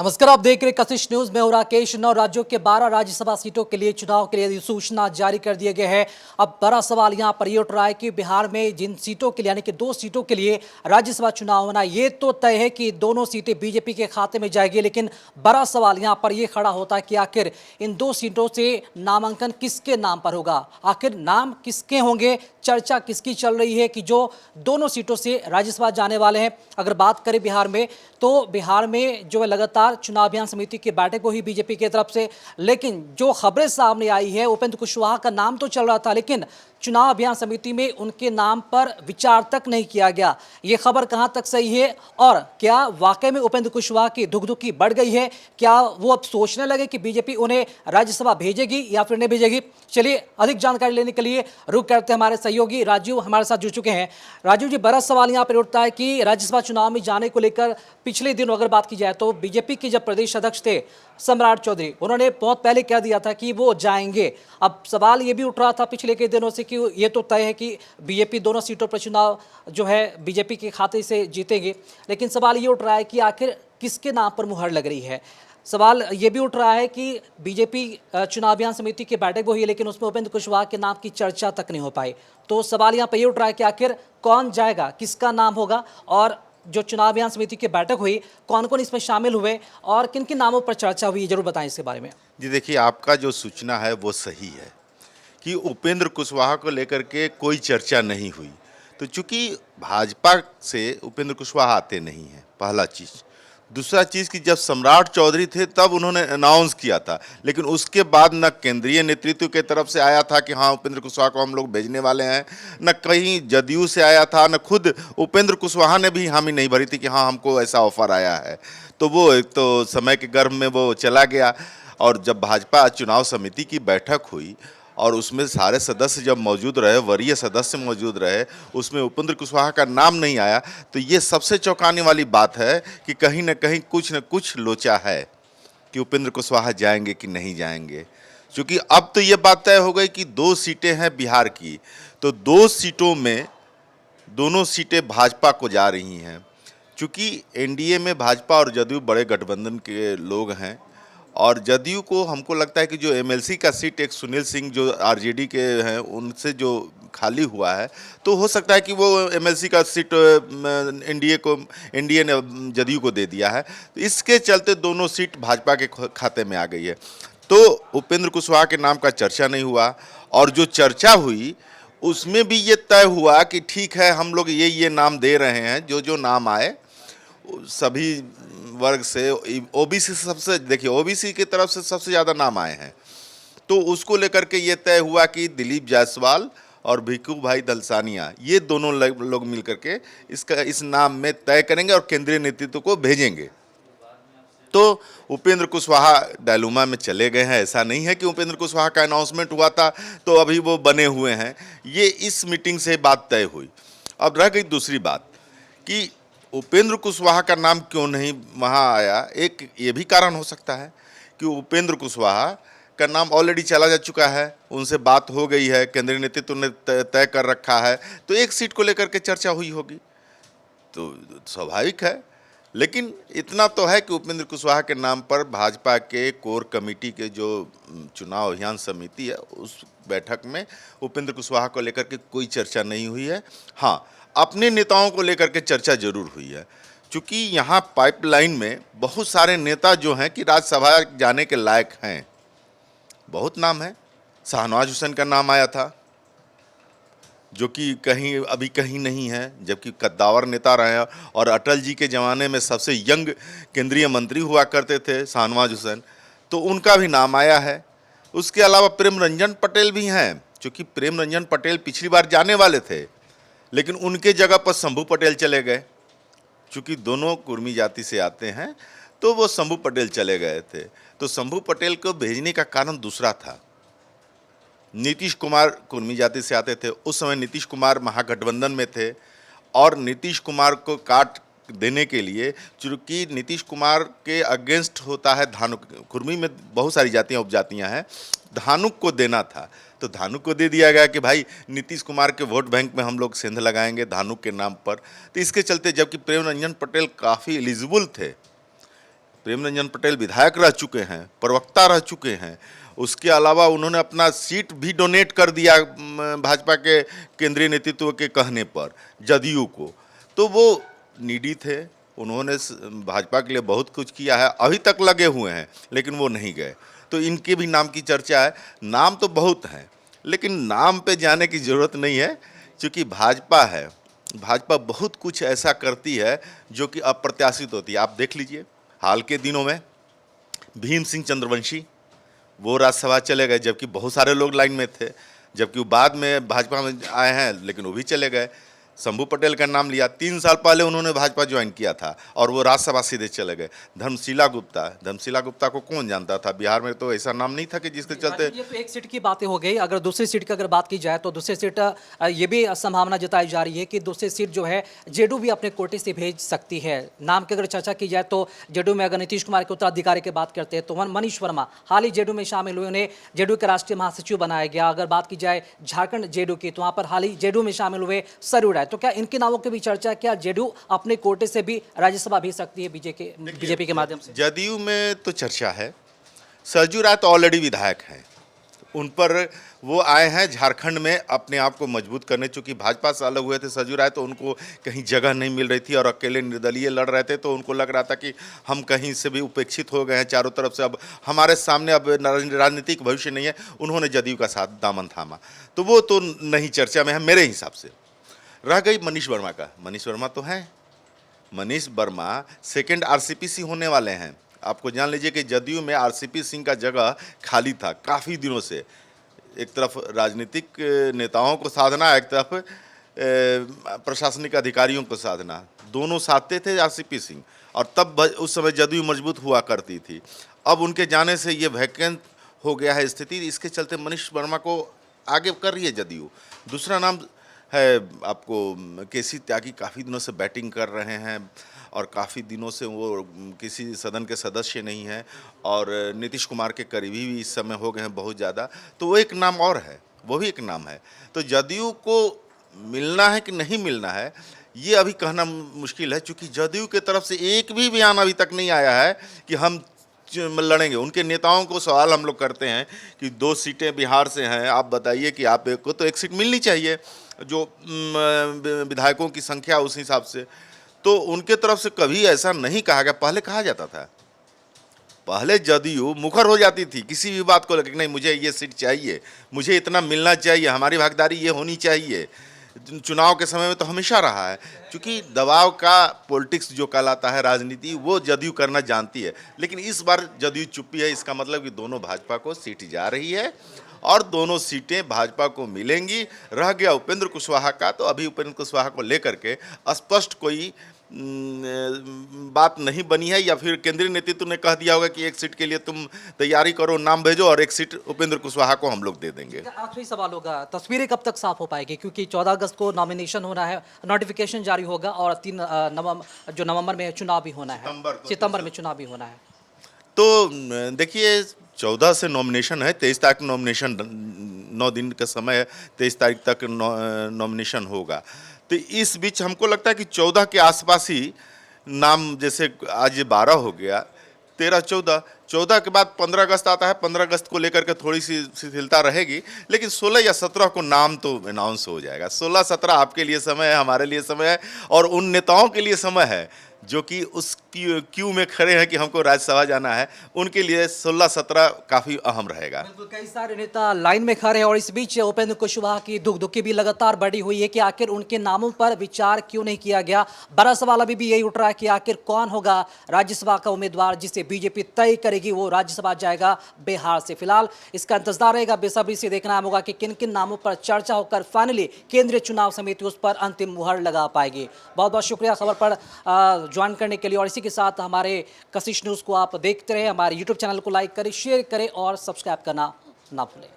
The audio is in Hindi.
नमस्कार, आप देख रहे कशिश न्यूज में हूं राकेश। 9 राज्यों के 12 राज्यसभा सीटों के लिए चुनाव के लिए अधिसूचना जारी कर दिए गए हैं। अब बड़ा सवाल यहां पर ये उठ रहा है कि बिहार में जिन सीटों के लिए यानी कि 2 सीटों के लिए राज्यसभा चुनाव होना ये तो तय है कि दोनों सीटें बीजेपी के खाते में जाएगी, लेकिन बड़ा सवाल यहां पर यह खड़ा होता है कि आखिर इन 2 सीटों से नामांकन किसके नाम पर होगा, आखिर नाम किसके होंगे, चर्चा किसकी चल रही है कि जो दोनों सीटों से राज्यसभा जाने वाले हैं। अगर बात करें बिहार में, तो बिहार में जो है लगातार चुनाव अभियान समिति की बैठक हुई बीजेपी की तरफ से, लेकिन जो खबरें सामने आई है, उपेंद्र कुशवाहा का नाम तो चल रहा था, लेकिन चुनाव अभियान समिति में उनके नाम पर विचार तक नहीं किया गया। ये खबर कहां तक सही है और क्या वाकई में उपेंद्र कुशवाहा की धुकधुकी बढ़ गई है? क्या वो अब सोचने लगे कि बीजेपी उन्हें राज्यसभा भेजेगी या फिर नहीं भेजेगी? चलिए अधिक जानकारी लेने के लिए रुक करते हमारे सहयोगी राजीव हमारे साथ जुड़ चुके हैं। राजीव जी, बड़ा सवाल यहाँ पर उठता है कि राज्यसभा चुनाव में जाने को लेकर पिछले दिनों अगर बात की जाए तो बीजेपी के जब प्रदेश अध्यक्ष थे सम्राट चौधरी, उन्होंने बहुत पहले कह दिया था कि वो जाएंगे। अब सवाल ये भी उठ रहा था पिछले कई दिनों से कि ये तो तय है कि बीजेपी दोनों सीटों पर चुनाव जो है बीजेपी के खाते से जीतेगी, लेकिन सवाल ये उठ रहा है कि आखिर किसके नाम पर मुहर लग रही है। सवाल ये भी उठ रहा है कि बीजेपी चुनाव अभियान समिति की बैठक हुई, लेकिन उसमें उपेंद्र कुशवाहा के नाम की चर्चा तक नहीं हो पाई। तो सवाल यहाँ पर ये उठ रहा है कि आखिर कौन जाएगा, किसका नाम होगा, और जो चुनाव अभियान समिति की बैठक हुई कौन कौन इसमें शामिल हुए और किन किन नामों पर चर्चा हुई, जरूर बताएं इसके बारे में। जी देखिए, आपका जो सूचना है वो सही है कि उपेंद्र कुशवाहा को लेकर के कोई चर्चा नहीं हुई। तो चूंकि भाजपा से उपेंद्र कुशवाहा आते नहीं हैं, पहला चीज़। दूसरा चीज़ कि जब सम्राट चौधरी थे तब उन्होंने अनाउंस किया था, लेकिन उसके बाद न केंद्रीय नेतृत्व के तरफ से आया था कि हाँ उपेंद्र कुशवाहा को हम लोग भेजने वाले हैं, न कहीं जदयू से आया था, न खुद उपेंद्र कुशवाहा ने भी हामी नहीं भरी थी कि हाँ हमको ऐसा ऑफर आया है। तो वो एक तो समय के गर्भ में वो चला गया। और जब भाजपा चुनाव समिति की बैठक हुई और उसमें सारे सदस्य जब मौजूद रहे, वरीय सदस्य मौजूद रहे, उसमें उपेंद्र कुशवाहा का नाम नहीं आया, तो ये सबसे चौंकाने वाली बात है कि कहीं न कहीं कुछ न कुछ लोचा है कि उपेंद्र कुशवाहा जाएंगे कि नहीं जाएंगे। क्योंकि अब तो ये बात तय हो गई कि 2 सीटें हैं बिहार की, तो 2 सीटों में दोनों सीटें भाजपा को जा रही हैं। चूँकि एनडीए में भाजपा और जदयू बड़े गठबंधन के लोग हैं, और जदयू को हमको लगता है कि जो एमएलसी का सीट एक सुनील सिंह जो आरजेडी के हैं उनसे जो खाली हुआ है, तो हो सकता है कि वो एमएलसी का सीट एनडीए ने जदयू को दे दिया है। तो इसके चलते दोनों सीट भाजपा के खाते में आ गई है। तो उपेंद्र कुशवाहा के नाम का चर्चा नहीं हुआ, और जो चर्चा हुई उसमें भी ये तय हुआ कि ठीक है हम लोग ये नाम दे रहे हैं, जो जो नाम आए सभी वर्ग से। ओबीसी से सबसे, देखिए ओबीसी की तरफ से सबसे ज़्यादा नाम आए हैं, तो उसको लेकर के ये तय हुआ कि दिलीप जायसवाल और भिक्खू भाई दलसानिया ये दोनों लोग मिलकर के इस नाम में तय करेंगे और केंद्रीय नेतृत्व को भेजेंगे। तो उपेंद्र कुशवाहा डायलमा में चले गए हैं। ऐसा नहीं है कि उपेंद्र कुशवाहा का अनाउंसमेंट हुआ था तो अभी वो बने हुए हैं, ये इस मीटिंग से बात तय हुई। अब रह गई दूसरी बात कि उपेंद्र कुशवाहा का नाम क्यों नहीं वहाँ आया। एक ये भी कारण हो सकता है कि उपेंद्र कुशवाहा का नाम ऑलरेडी चला जा चुका है, उनसे बात हो गई है, केंद्रीय नेतृत्व ने तय कर रखा है, तो एक सीट को लेकर के चर्चा हुई होगी, तो स्वाभाविक है। लेकिन इतना तो है कि उपेंद्र कुशवाहा के नाम पर भाजपा के कोर कमेटी के जो चुनाव अभियान समिति है उस बैठक में उपेंद्र कुशवाहा को लेकर के कोई चर्चा नहीं हुई है। हाँ, अपने नेताओं को लेकर के चर्चा जरूर हुई है, क्योंकि यहाँ पाइपलाइन में बहुत सारे नेता जो हैं कि राज्यसभा जाने के लायक हैं। बहुत नाम है, शाहनवाज हुसैन का नाम आया था जो कि अभी कहीं नहीं है, जबकि कद्दावर नेता रहे हैं और अटल जी के ज़माने में सबसे यंग केंद्रीय मंत्री हुआ करते थे शाहनवाज हुसैन, तो उनका भी नाम आया है। उसके अलावा प्रेम रंजन पटेल भी हैं, क्योंकि प्रेम रंजन पटेल पिछली बार जाने वाले थे, लेकिन उनके जगह पर शंभू पटेल चले गए। चूँकि दोनों कुर्मी जाति से आते हैं तो वो शंभू पटेल चले गए थे। तो शंभू पटेल को भेजने का कारण दूसरा था। नीतीश कुमार कुर्मी जाति से आते थे, उस समय नीतीश कुमार महागठबंधन में थे, और नीतीश कुमार को काट देने के लिए, चूँकि नीतीश कुमार के अगेंस्ट होता है धानुक, कुर्मी में बहुत सारी जातियाँ उपजातियाँ हैं, धानुक को देना था, तो धानुक को दे दिया गया कि भाई नीतीश कुमार के वोट बैंक में हम लोग सेंध लगाएंगे धानुक के नाम पर। तो इसके चलते, जबकि प्रेम रंजन पटेल काफ़ी एलिजिबल थे, प्रेम रंजन पटेल विधायक रह चुके हैं, प्रवक्ता रह चुके हैं। उसके अलावा उन्होंने अपना सीट भी डोनेट कर दिया भाजपा के केंद्रीय नेतृत्व के कहने पर जदयू को। तो वो नीडी थे, उन्होंने भाजपा के लिए बहुत कुछ किया है, अभी तक लगे हुए हैं, लेकिन वो नहीं गए। तो इनके भी नाम की चर्चा है। नाम तो बहुत हैं, लेकिन नाम पे जाने की ज़रूरत नहीं है, क्योंकि भाजपा है। भाजपा बहुत कुछ ऐसा करती है जो कि अप्रत्याशित होती है। आप देख लीजिए, हाल के दिनों में भीम सिंह चंद्रवंशी वो राज्यसभा चले गए, जबकि बहुत सारे लोग लाइन में थे, जबकि वो बाद में भाजपा में आए हैं, लेकिन वो भी चले गए। शंभू पटेल का नाम लिया, 3 साल पहले उन्होंने भाजपा ज्वाइन किया था और वो राज्यसभा सीधे चले गए। धर्मशिला गुप्ता को कौन जानता था? बिहार में तो ऐसा नाम नहीं था कि जिसके चलते। ये तो एक सीट की बातें हो गई। अगर दूसरी सीट की अगर बात की जाए तो दूसरी सीट ये भी संभावना जताई जा रही है कि दूसरी सीट जो है जेडीयू भी अपने कोटे से भेज सकती है। नाम की अगर चर्चा की जाए तो जेडीयू में अगर नीतीश कुमार के उत्तराधिकारी की बात करते हैं तो मनीष वर्मा हाल ही जेडीयू में शामिल हुए, उन्हें जेडीयू के राष्ट्रीय महासचिव बनाया गया। अगर बात की जाए झारखंड जेडीयू की तो वहाँ पर हाल ही जेडीयू में शामिल हुए सरयू राय। तो क्या इनके नामों की भी चर्चा, क्या जेडीयू अपने कोटे से भी राज्यसभा भेज सकती है बीजेपी के माध्यम से? जदयू में तो चर्चा है। सरयू राय तो ऑलरेडी विधायक हैं, उन पर वो आए हैं झारखंड में अपने आप को मजबूत करने। चूंकि भाजपा से अलग हुए थे सरयू राय, तो उनको कहीं जगह नहीं मिल रही थी और अकेले निर्दलीय लड़ रहे थे, तो उनको लग रहा था कि हम कहीं से भी उपेक्षित हो गए हैं चारों तरफ से, अब हमारे सामने अब राजनीतिक भविष्य नहीं है। उन्होंने जदयू का साथ दामन थामा, तो वो तो नहीं चर्चा में है मेरे हिसाब से। रह गई मनीष वर्मा का। मनीष वर्मा तो हैं, मनीष वर्मा सेकंड आरसीपी सिंह होने वाले हैं। आपको जान लीजिए कि जदयू में आरसीपी सिंह का जगह खाली था काफ़ी दिनों से। एक तरफ राजनीतिक नेताओं को साधना, एक तरफ प्रशासनिक अधिकारियों को साधना, दोनों साधते थे आरसीपी सिंह, और तब उस समय जदयू मजबूत हुआ करती थी। अब उनके जाने से ये वैकेंट हो गया है स्थिति। इसके चलते मनीष वर्मा को आगे कर रही है जदयू। दूसरा नाम है आपको केसी त्यागी, काफ़ी दिनों से बैटिंग कर रहे हैं और काफ़ी दिनों से वो किसी सदन के सदस्य नहीं हैं और नीतीश कुमार के करीबी भी इस समय हो गए हैं बहुत ज़्यादा। तो वो एक नाम और है, वो भी एक नाम है। तो जदयू को मिलना है कि नहीं मिलना है, ये अभी कहना मुश्किल है, क्योंकि जदयू के तरफ से एक भी बयान अभी तक नहीं आया है कि हम लड़ेंगे। उनके नेताओं को सवाल हम लोग करते हैं कि 2 सीटें बिहार से हैं, आप बताइए कि आप को तो एक सीट मिलनी चाहिए, जो विधायकों की संख्या उस हिसाब से। तो उनके तरफ से कभी ऐसा नहीं कहा गया। पहले कहा जाता था, पहले जदयू मुखर हो जाती थी किसी भी बात को लेकर, नहीं मुझे ये सीट चाहिए, मुझे इतना मिलना चाहिए, हमारी भागीदारी ये होनी चाहिए। चुनाव के समय में तो हमेशा रहा है, क्योंकि दबाव का पॉलिटिक्स जो कहलाता है, राजनीति, वो जदयू करना जानती है। लेकिन इस बार जदयू चुप्पी है। इसका मतलब कि दोनों भाजपा को सीट जा रही है और दोनों सीटें भाजपा को मिलेंगी। रह गया उपेंद्र कुशवाहा का, तो अभी उपेंद्र कुशवाहा को लेकर के स्पष्ट कोई बात नहीं बनी है, या फिर केंद्रीय नेतृत्व ने कह दिया होगा कि एक सीट के लिए तुम तैयारी करो, नाम भेजो और एक सीट उपेंद्र कुशवाहा को हम लोग दे देंगे। आखिरी सवाल होगा, तस्वीरें कब तक साफ हो पाएगी? क्योंकि 14 अगस्त को नॉमिनेशन होना है, नोटिफिकेशन जारी होगा और 3 नवंबर में चुनाव भी होना है, सितंबर में चुनाव भी होना है। तो देखिए 14 से नॉमिनेशन है, 23 तारीख नॉमिनेशन, 9 दिन का समय है, 23 तारीख तक नॉमिनेशन होगा। तो इस बीच हमको लगता है कि 14 के आसपास ही नाम, जैसे आज ये 12 हो गया, 13, 14 के बाद 15 अगस्त आता है। 15 अगस्त को लेकर के थोड़ी सी शिथिलता रहेगी, लेकिन 16 या 17 को नाम तो अनाउंस हो जाएगा। 16-17 आपके लिए समय है, हमारे लिए समय है, और उन नेताओं के लिए समय है जो कि उस क्यू में खड़े हैं कि हमको राज्यसभा जाना है। उनके लिए 16-17 काफ़ी अहम रहेगा। बिल्कुल, कई सारे नेता लाइन में खड़े हैं और इस बीच उपेंद्र कुशवाहा की दुखी भी लगातार बढ़ी हुई है कि आखिर उनके नामों पर विचार क्यों नहीं किया गया। बड़ा सवाल अभी भी यही उठ रहा है कि आखिर कौन होगा राज्यसभा का उम्मीदवार जिसे बीजेपी तय करेगी, वो राज्यसभा जाएगा बिहार से। फिलहाल इसका इंतजार रहेगा, बेसब्री से देखना होगा कि किन किन नामों पर चर्चा होकर फाइनली केंद्रीय चुनाव समिति उस पर अंतिम मुहर लगा पाएगी। बहुत बहुत शुक्रिया खबर पर ज्वाइन करने के लिए, और इसी के साथ हमारे कशिश न्यूज़ को आप देखते रहे। हमारे यूट्यूब चैनल को लाइक करें, शेयर करें और सब्सक्राइब करना ना भूलें।